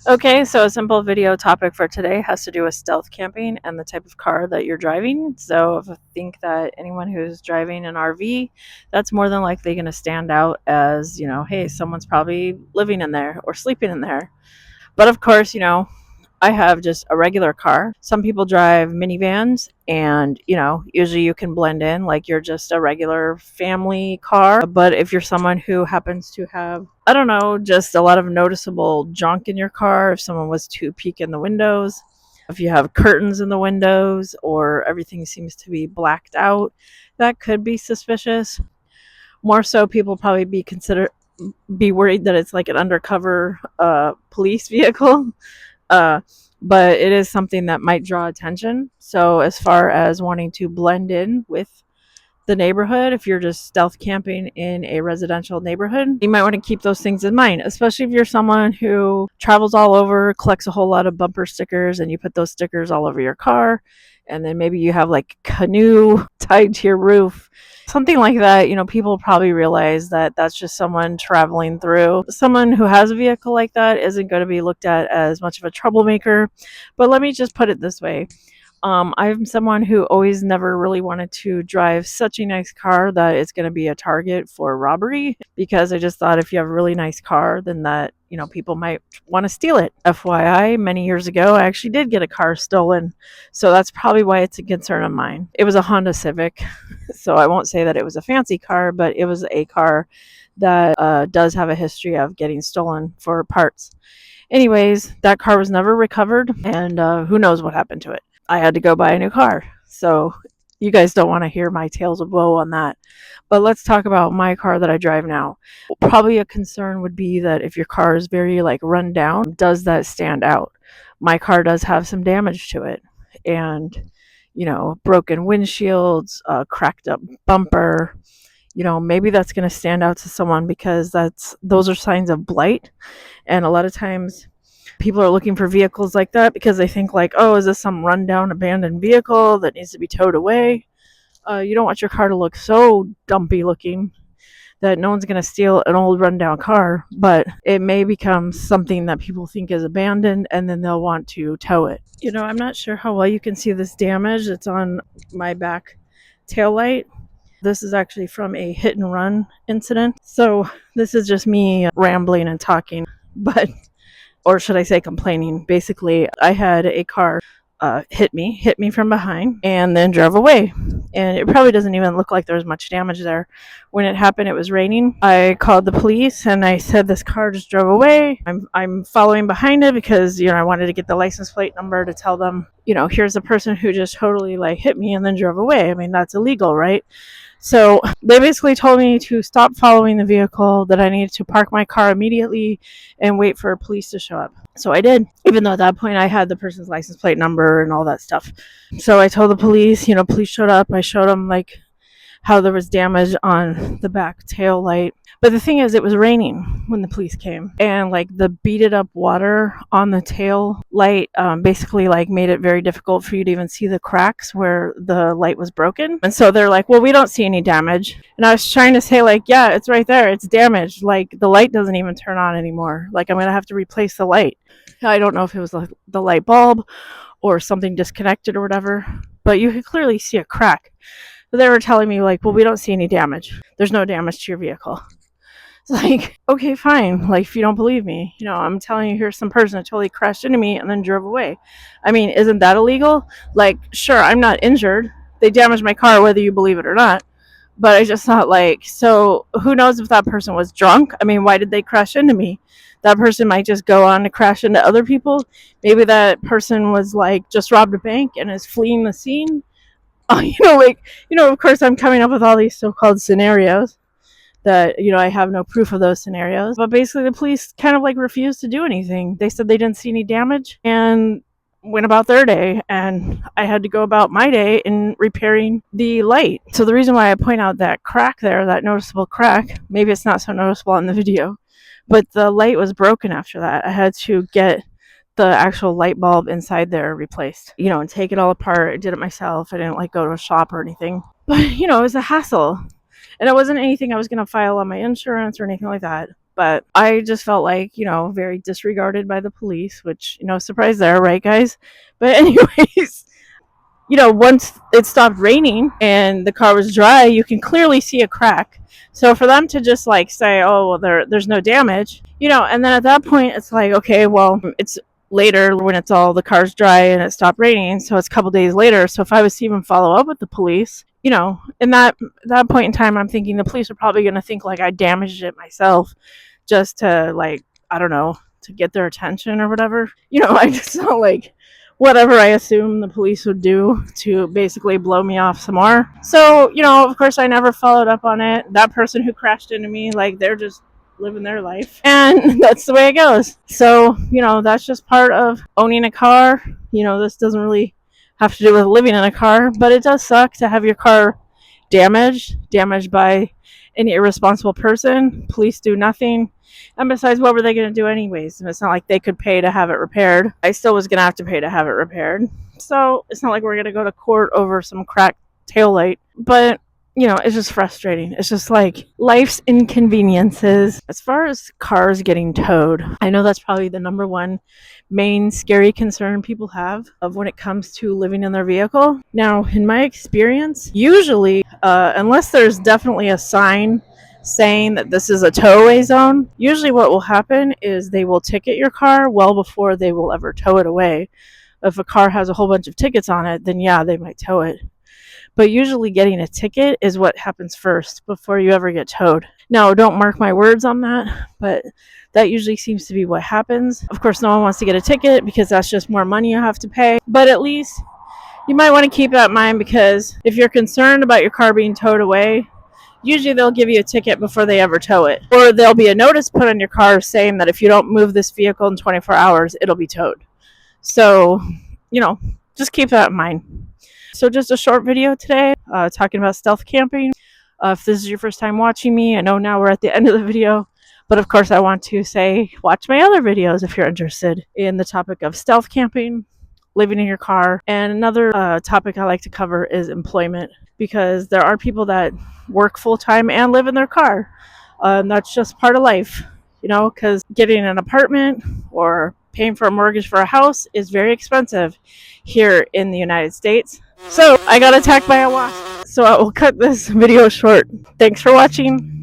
Okay, so a simple video topic for today has to do with stealth camping and the type of car that you're driving. So, if I think that anyone who's driving an RV, that's more than likely going to stand out as, hey, someone's probably living in there or sleeping in there. But of course, I have just a regular car. Some people drive minivans, and usually you can blend in like you're just a regular family car. But if you're someone who happens to have, I don't know, just a lot of noticeable junk in your car, if someone was to peek in the windows, if you have curtains in the windows, or everything seems to be blacked out, that could be suspicious. More so, people probably be worried that it's like an undercover police vehicle. uh, but it is something that might draw attention. So, as far as wanting to blend in with the neighborhood, if you're just stealth camping in a residential neighborhood, you might want to keep those things in mind, especially if you're someone who travels all over, collects a whole lot of bumper stickers, and you put those stickers all over your car. And then maybe you have like canoe tied to your roof, something like that. People probably realize that that's just someone traveling through. Someone who has a vehicle like that isn't going to be looked at as much of a troublemaker. But let me just put it this way. I'm someone who always never really wanted to drive such a nice car that it's going to be a target for robbery, because I just thought if you have a really nice car, then that, people might want to steal it. FYI, many years ago, I actually did get a car stolen. So that's probably why it's a concern of mine. It was a Honda Civic. So I won't say that it was a fancy car, but it was a car that does have a history of getting stolen for parts. Anyways, that car was never recovered, and who knows what happened to it. I had to go buy a new car. So you guys don't want to hear my tales of woe on that. But let's talk about my car that I drive now. Probably a concern would be that if your car is very like run down, does that stand out? My car does have some damage to it. And broken windshields, cracked up bumper. Maybe that's going to stand out to someone because those are signs of blight. And a lot of times people are looking for vehicles like that because they think like, oh, is this some rundown abandoned vehicle that needs to be towed away? You don't want your car to look so dumpy looking that no one's going to steal an old rundown car, but it may become something that people think is abandoned, and then they'll want to tow it. I'm not sure how well you can see this damage. It's on my back tail light. This is actually from a hit and run incident. So this is just me rambling and talking, or should I say complaining. Basically, I had a car hit me from behind, and then drove away. And it probably doesn't even look like there was much damage there. When it happened, it was raining. I called the police and I said, this car just drove away. I'm following behind it because, I wanted to get the license plate number to tell them, here's the person who just totally like hit me and then drove away. I mean, that's illegal, right? So they basically told me to stop following the vehicle, that I needed to park my car immediately and wait for police to show up. So I did, even though at that point I had the person's license plate number and all that stuff. So I told the police, police showed up. I showed them like how there was damage on the back tail light. But the thing is, it was raining when the police came, and like the beaded up water on the tail light basically like made it very difficult for you to even see the cracks where the light was broken. And so they're like, well, we don't see any damage. And I was trying to say like, yeah, it's right there. It's damaged. Like the light doesn't even turn on anymore. Like I'm going to have to replace the light. I don't know if it was the light bulb or something disconnected or whatever, but you could clearly see a crack. But they were telling me like, well, we don't see any damage. There's no damage to your vehicle. It's like, okay, fine. Like, if you don't believe me, I'm telling you, here's some person that totally crashed into me and then drove away. I mean, isn't that illegal? Like, sure, I'm not injured. They damaged my car, whether you believe it or not. But I just thought, like, so who knows if that person was drunk? I mean, why did they crash into me? That person might just go on to crash into other people. Maybe that person was like just robbed a bank and is fleeing the scene. Of course, I'm coming up with all these so-called scenarios that, I have no proof of those scenarios. But basically, the police kind of like refused to do anything. They said they didn't see any damage and went about their day, and I had to go about my day in repairing the light. So the reason why I point out that crack there, that noticeable crack, maybe it's not so noticeable in the video, but the light was broken after that. I had to get the actual light bulb inside there replaced, and take it all apart. I did it myself. I didn't like go to a shop or anything, but it was a hassle, and it wasn't anything I was going to file on my insurance or anything like that. but I just felt like, very disregarded by the police, which, surprise there, right, guys? But, anyways, once it stopped raining and the car was dry, you can clearly see a crack. So for them to just like say, oh, well, there's no damage, and then at that point, it's like, okay, well, it's later when it's all the car's dry and it stopped raining. So it's a couple days later. So if I was to even follow up with the police, in that point in time, I'm thinking the police are probably going to think like I damaged it myself just to like, I don't know, to get their attention or whatever. I just felt like whatever I assumed the police would do to basically blow me off some more. So, of course, I never followed up on it. That person who crashed into me, like, they're just living their life. And that's the way it goes. So, that's just part of owning a car. This doesn't really have to do with living in a car, but it does suck to have your car damaged by an irresponsible person. Police do nothing. And besides, what were they going to do anyways? And it's not like they could pay to have it repaired. I still was going to have to pay to have it repaired. So it's not like we're going to go to court over some cracked taillight. But, it's just frustrating. It's just like life's inconveniences. As far as cars getting towed, I know that's probably the number one main scary concern people have of when it comes to living in their vehicle. Now, in my experience, usually, unless there's definitely a sign saying that this is a towaway zone, usually what will happen is they will ticket your car well before they will ever tow it away. If a car has a whole bunch of tickets on it, then yeah, they might tow it. But usually getting a ticket is what happens first before you ever get towed. Now, don't mark my words on that, but that usually seems to be what happens. Of course, no one wants to get a ticket because that's just more money you have to pay. But at least you might want to keep that in mind, because if you're concerned about your car being towed away, usually they'll give you a ticket before they ever tow it. Or there'll be a notice put on your car saying that if you don't move this vehicle in 24 hours, it'll be towed. So, just keep that in mind. So just a short video today talking about stealth camping. If this is your first time watching me, I know now we're at the end of the video. But of course, I want to say watch my other videos if you're interested in the topic of stealth camping, living in your car. And another topic I like to cover is employment, because there are people that work full-time and live in their car. That's just part of life, because getting an apartment or paying for a mortgage for a house is very expensive here in the United States. So I got attacked by a wasp, so I will cut this video short. Thanks for watching.